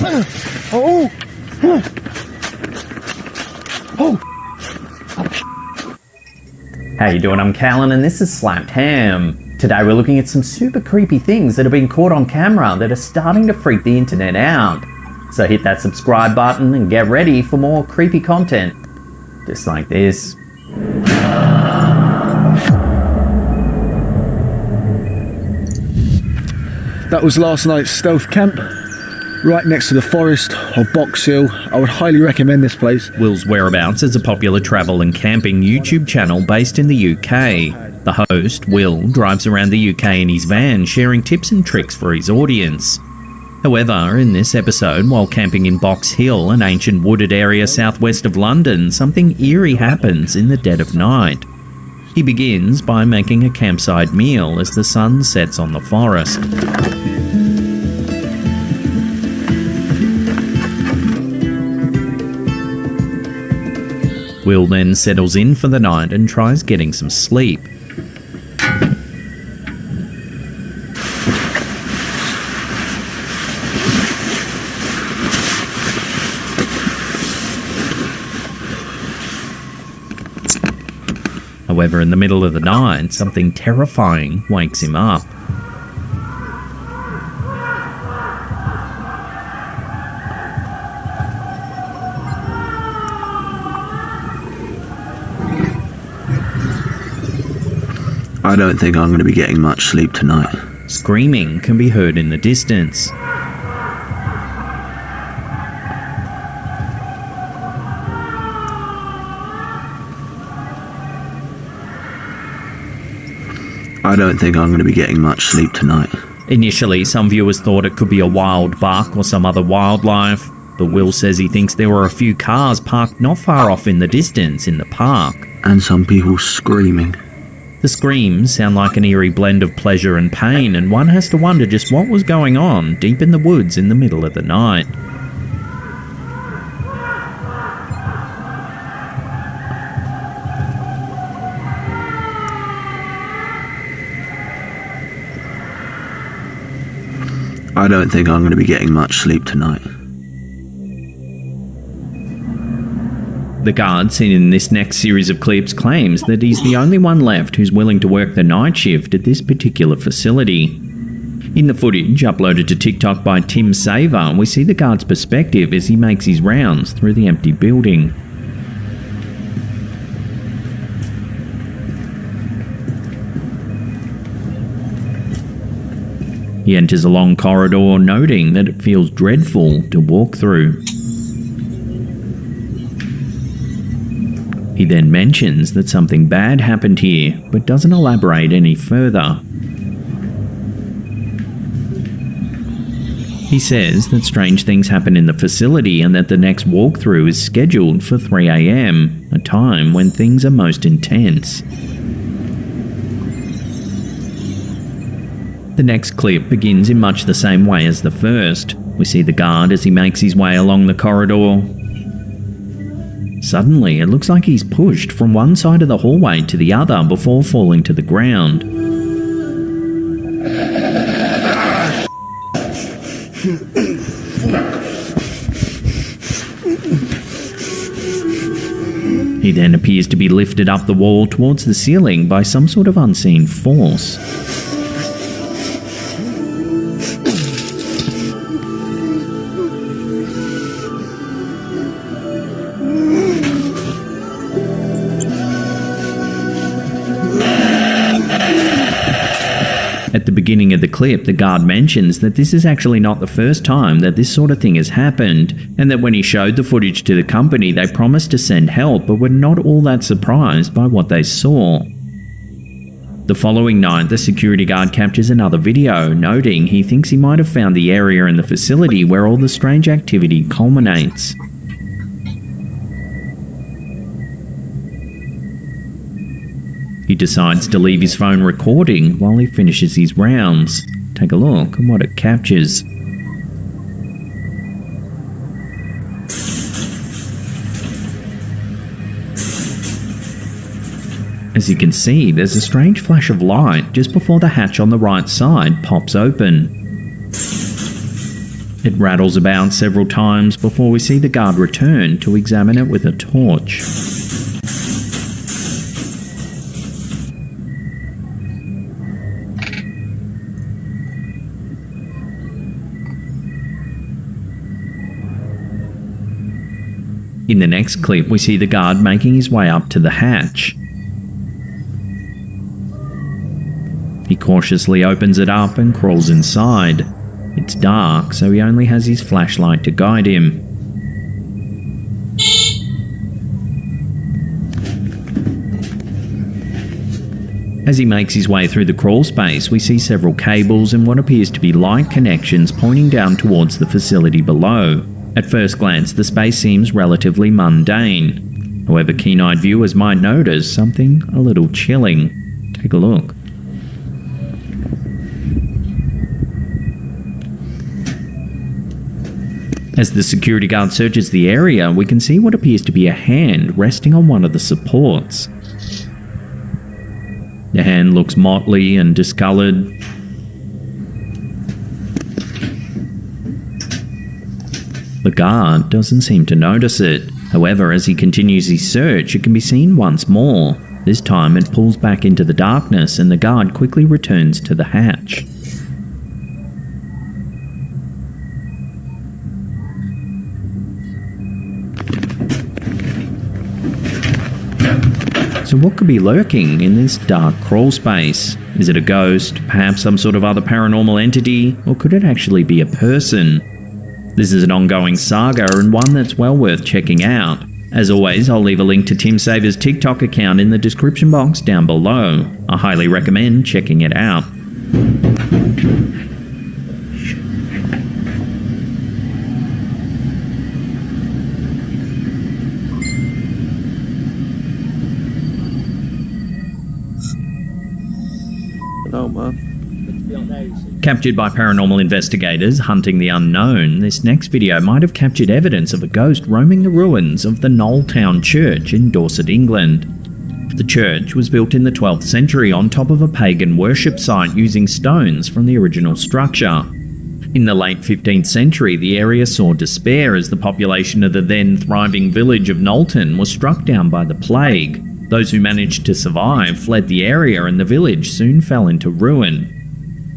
Oh! Oh! How you doing? I'm Callan and this is Slapped Ham. Today we're looking at some super creepy things that have been caught on camera that are starting to freak the internet out. So hit that subscribe button and get ready for more creepy content. Just like this. That was last night's stealth camp, right next to the forest of Box Hill. I would highly recommend this place. Will's Whereabouts is a popular travel and camping YouTube channel based in the UK. The host, Will, drives around the UK in his van sharing tips and tricks for his audience. However, in this episode, while camping in Box Hill, an ancient wooded area southwest of London, something eerie happens in the dead of night. He begins by making a campsite meal as the sun sets on the forest. Will then settles in for the night and tries getting some sleep. However, in the middle of the night, something terrifying wakes him up. I don't think I'm going to be getting much sleep tonight. Screaming can be heard in the distance. I don't think I'm going to be getting much sleep tonight. Initially, some viewers thought it could be a wild buck or some other wildlife, but Will says he thinks there were a few cars parked not far off in the distance in the park. And some people screaming. The screams sound like an eerie blend of pleasure and pain, and one has to wonder just what was going on deep in the woods in the middle of the night. I don't think I'm going to be getting much sleep tonight. The guard seen in this next series of clips claims that he's the only one left who's willing to work the night shift at this particular facility. In the footage uploaded to TikTok by Tim Saver, we see the guard's perspective as he makes his rounds through the empty building. He enters a long corridor, noting that it feels dreadful to walk through. He then mentions that something bad happened here, but doesn't elaborate any further. He says that strange things happen in the facility and that the next walkthrough is scheduled for 3 AM, a time when things are most intense. The next clip begins in much the same way as the first. We see the guard as he makes his way along the corridor. Suddenly, it looks like he's pushed from one side of the hallway to the other before falling to the ground. He then appears to be lifted up the wall towards the ceiling by some sort of unseen force. At the beginning of the clip, the guard mentions that this is actually not the first time that this sort of thing has happened, and that when he showed the footage to the company, they promised to send help but were not all that surprised by what they saw. The following night, the security guard captures another video, noting he thinks he might have found the area in the facility where all the strange activity culminates. He decides to leave his phone recording while he finishes his rounds. Take a look at what it captures. As you can see, there's a strange flash of light just before the hatch on the right side pops open. It rattles about several times before we see the guard return to examine it with a torch. In the next clip, we see the guard making his way up to the hatch. He cautiously opens it up and crawls inside. It's dark, so he only has his flashlight to guide him. As he makes his way through the crawl space, we see several cables and what appears to be light connections pointing down towards the facility below. At first glance, the space seems relatively mundane. However, keen-eyed viewers might notice something a little chilling. Take a look. As the security guard searches the area, we can see what appears to be a hand resting on one of the supports. The hand looks motley and discolored. The guard doesn't seem to notice it. However, as he continues his search, it can be seen once more. This time it pulls back into the darkness and the guard quickly returns to the hatch. So what could be lurking in this dark crawl space? Is it a ghost, perhaps some sort of other paranormal entity, or could it actually be a person? This is an ongoing saga and one that's well worth checking out. As always, I'll leave a link to Tim Saver's TikTok account in the description box down below. I highly recommend checking it out. Oh man. Captured by paranormal investigators hunting the unknown, this next video might have captured evidence of a ghost roaming the ruins of the Knowltown Church in Dorset, England. The church was built in the 12th century on top of a pagan worship site using stones from the original structure. In the late 15th century, the area saw despair as the population of the then thriving village of Knowlton was struck down by the plague. Those who managed to survive fled the area and the village soon fell into ruin.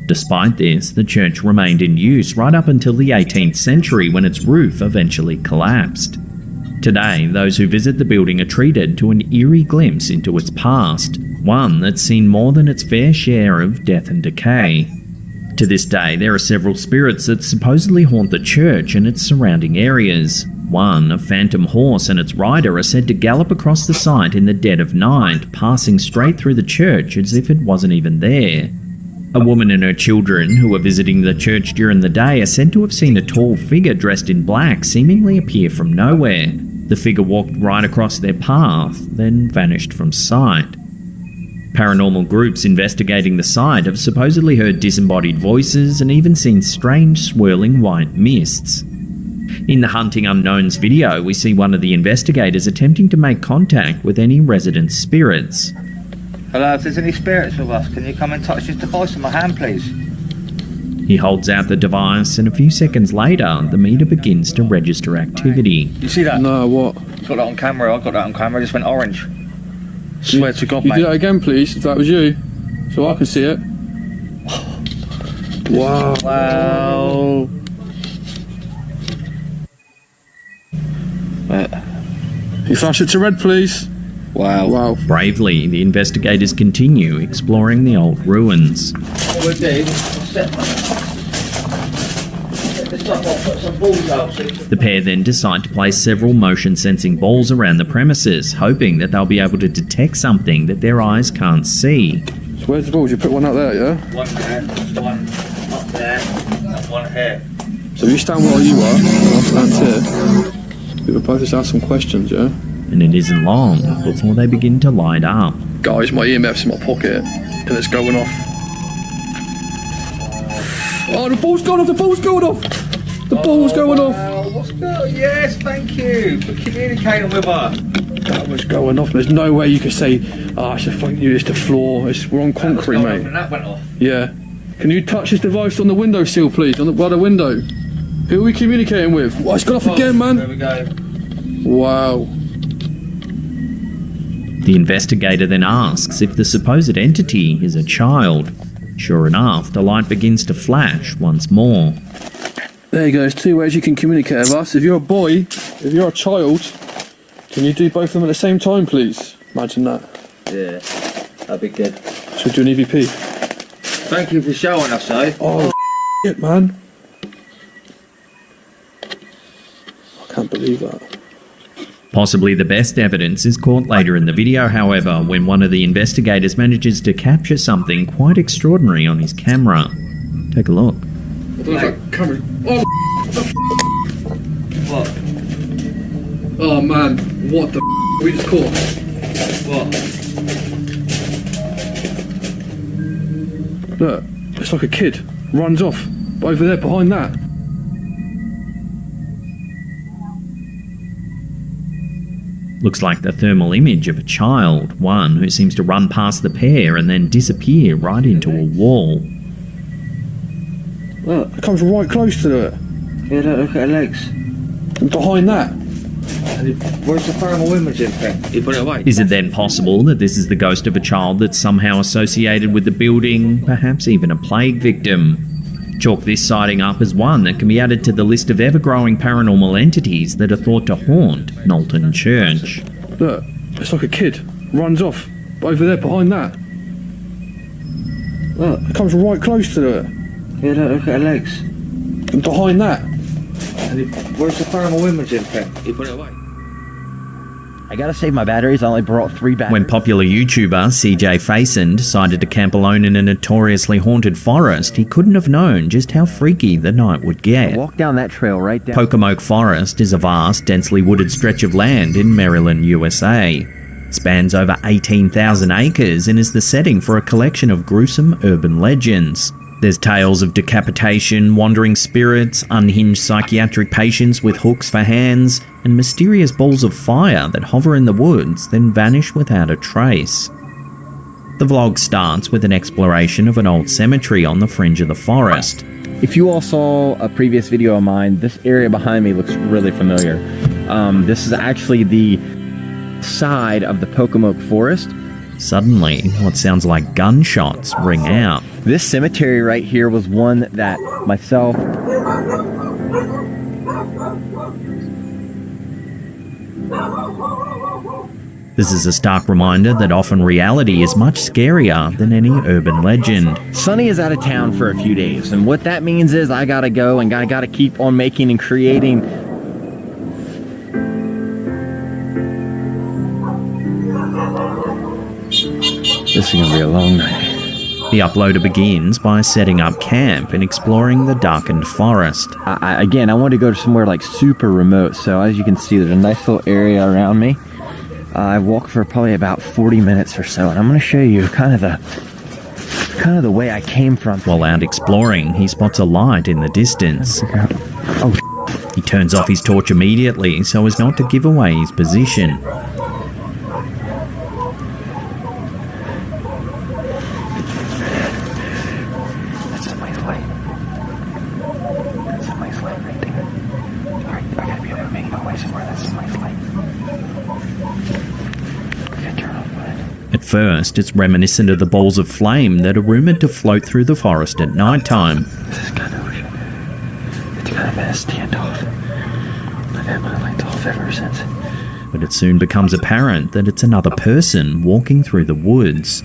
Despite this, the church remained in use right up until the 18th century when its roof eventually collapsed. Today, those who visit the building are treated to an eerie glimpse into its past, one that's seen more than its fair share of death and decay. To this day, there are several spirits that supposedly haunt the church and its surrounding areas. One, a phantom horse and its rider, are said to gallop across the site in the dead of night, passing straight through the church as if it wasn't even there. A woman and her children who were visiting the church during the day are said to have seen a tall figure dressed in black seemingly appear from nowhere. The figure walked right across their path, then vanished from sight. Paranormal groups investigating the site have supposedly heard disembodied voices and even seen strange swirling white mists. In the Hunting Unknowns video, we see one of the investigators attempting to make contact with any resident spirits. Hello, if there's any spirits with us, can you come and touch this device in my hand, please? He holds out the device and a few seconds later, the meter begins to register activity. You see that? No, what? Got that on camera, I got that on camera, it just went orange. Swear to God, You mate. do that again, please, if that was you, so I can see it. Wow. Wow. You flash it to red, please. Wow. Wow. Bravely, the investigators continue exploring the old ruins. What we'll do, set this up, I'll put some balls out. The pair then decide to place several motion-sensing balls around the premises, hoping that they'll be able to detect something that their eyes can't see. So where's the balls? You put one out there, yeah? One there, one up there, and one here. So you stand where you are, and I'll stand here. We will both just ask some questions, yeah? And it isn't long before they begin to light up. Guys, my EMF's in my pocket, and it's going off. Oh, the ball's going off, the ball's going off! The ball's going off! Wow, what's good? Yes, thank you for communicating with us. That was going off. There's no way you could say, I should fucking use the floor. We're on concrete, mate. And that went off. Yeah. Can you touch this device on the windowsill, please? By the window. Who are we communicating with? Oh, it's gone off again, man. There we go. Wow. The investigator then asks if the supposed entity is a child. Sure enough, the light begins to flash once more. There you go. There's two ways you can communicate with us. If you're a boy, if you're a child, can you do both of them at the same time, please? Imagine that. Yeah, that'd be good. Should we do an EVP? Thank you for showing us, though. Oh, shit, man. I can't believe that. Possibly the best evidence is caught later in the video, however, when one of the investigators manages to capture something quite extraordinary on his camera. Take a look. Camera. Oh, What? oh man, what the we just caught? What? Look, it's like a kid. Runs off. Over there, behind that. Looks like the thermal image of a child, one who seems to run past the pair and then disappear right into a wall. Look, it comes right close to it. Yeah, look at her legs. And behind that. Where's the thermal imaging thing? You put it away. Is it then possible that this is the ghost of a child that's somehow associated with the building, perhaps even a plague victim? Chalk this sighting up as one that can be added to the list of ever-growing paranormal entities that are thought to haunt Knowlton Church. Look, it's like a kid. Runs off. Over there, behind that. Look, it comes right close to it. Yeah, look at her legs. And behind that. Where's the thermal imaging thing? You put it away. I gotta save my batteries. I only brought 3 batteries. When popular YouTuber CJ Faison decided to camp alone in a notoriously haunted forest, he couldn't have known just how freaky the night would get. Walk down that trail right down. Pocomoke Forest is a vast, densely wooded stretch of land in Maryland, USA. It spans over 18,000 acres and is the setting for a collection of gruesome urban legends. There's tales of decapitation, wandering spirits, unhinged psychiatric patients with hooks for hands, and mysterious balls of fire that hover in the woods then vanish without a trace. The vlog starts with an exploration of an old cemetery on the fringe of the forest. If you all saw a previous video of mine, this area behind me looks really familiar. This is actually the side of the Pocomoke Forest. Suddenly, what sounds like gunshots ring out. This cemetery right here was one that myself... This is a stark reminder that often reality is much scarier than any urban legend. Sonny is out of town for a few days, and what that means is I gotta go and I gotta keep on making and creating. This is gonna be a long night. The uploader begins by setting up camp and exploring the darkened forest. Again, I wanted to go to somewhere like super remote, so as you can see, there's a nice little area around me. I walked for probably about 40 minutes or so, and I'm going to show you kind of the way I came from. While out exploring, he spots a light in the distance. Oh, he turns off his torch immediately so as not to give away his position. that's somebody's light. That's somebody's light right there. Alright, I gotta be able to make my way somewhere. That's somebody's light. At first, it's reminiscent of the balls of flame that are rumoured to float through the forest at night time. This is kind of weird. It's kind of been a standoff. I've had my lights off ever since. But it soon becomes apparent that it's another person walking through the woods.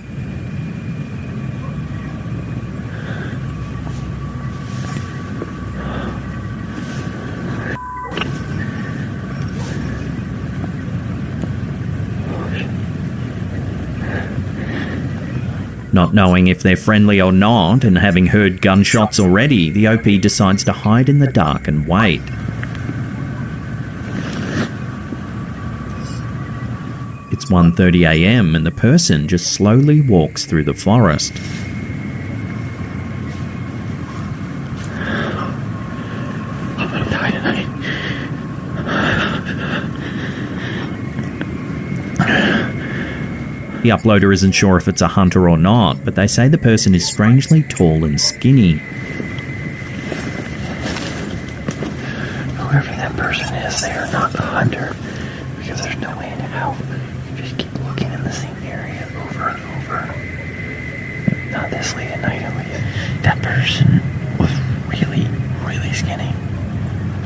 Not knowing if they're friendly or not, and having heard gunshots already, the OP decides to hide in the dark and wait. It's 1:30 AM and the person just slowly walks through the forest. I'm gonna die tonight. The uploader isn't sure if it's a hunter or not, but they say the person is strangely tall and skinny. whoever that person is, they are not the hunter. Because there's no way in hell. You just keep looking in the same area over and over. Not this late at night, at least. That person was really, really skinny.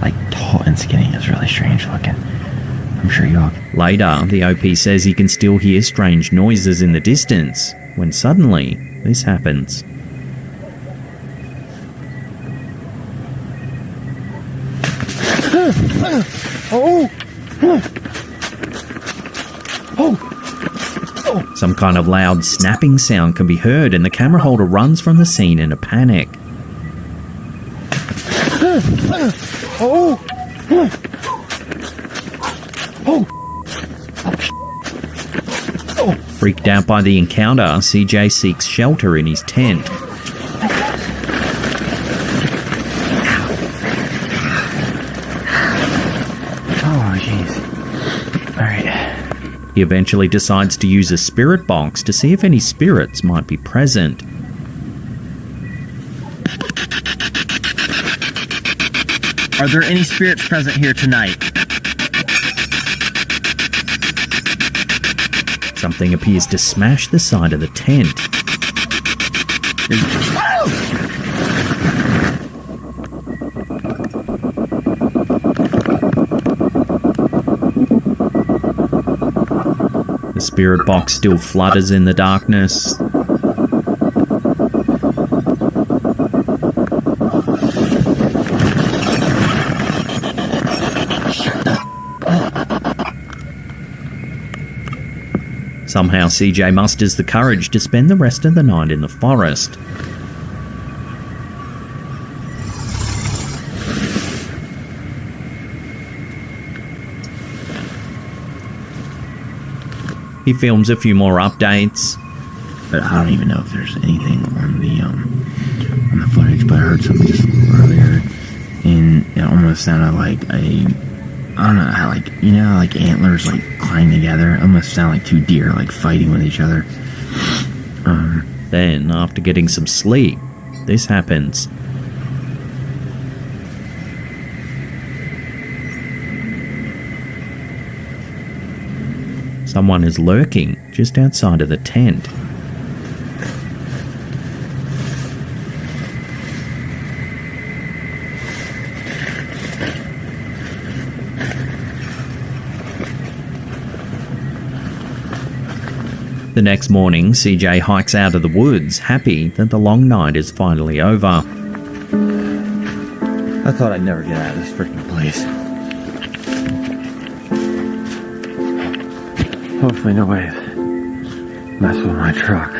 Like, tall and skinny. It's really strange looking. I'm sure you all... Later, the OP says he can still hear strange noises in the distance, when suddenly, this happens. Some kind of loud snapping sound can be heard, and the camera holder runs from the scene in a panic. Freaked out by the encounter, CJ seeks shelter in his tent. Oh, jeez. Alright. He eventually decides to use a spirit box to see if any spirits might be present. Are there any spirits present here tonight? Something appears to smash the side of the tent. The spirit box still flutters in the darkness. Somehow CJ musters the courage to spend the rest of the night in the forest. He films a few more updates. But I don't even know if there's anything on the footage, but I heard something just a little earlier, and it almost sounded like I don't know how, like, you know, like antlers like climb together. It almost sound like two deer like fighting with each other. Then, after getting some sleep, this happens. Someone is lurking just outside of the tent. The next morning, CJ hikes out of the woods, happy that the long night is finally over. I thought I'd never get out of this freaking place. Hopefully nobody's messing with my truck.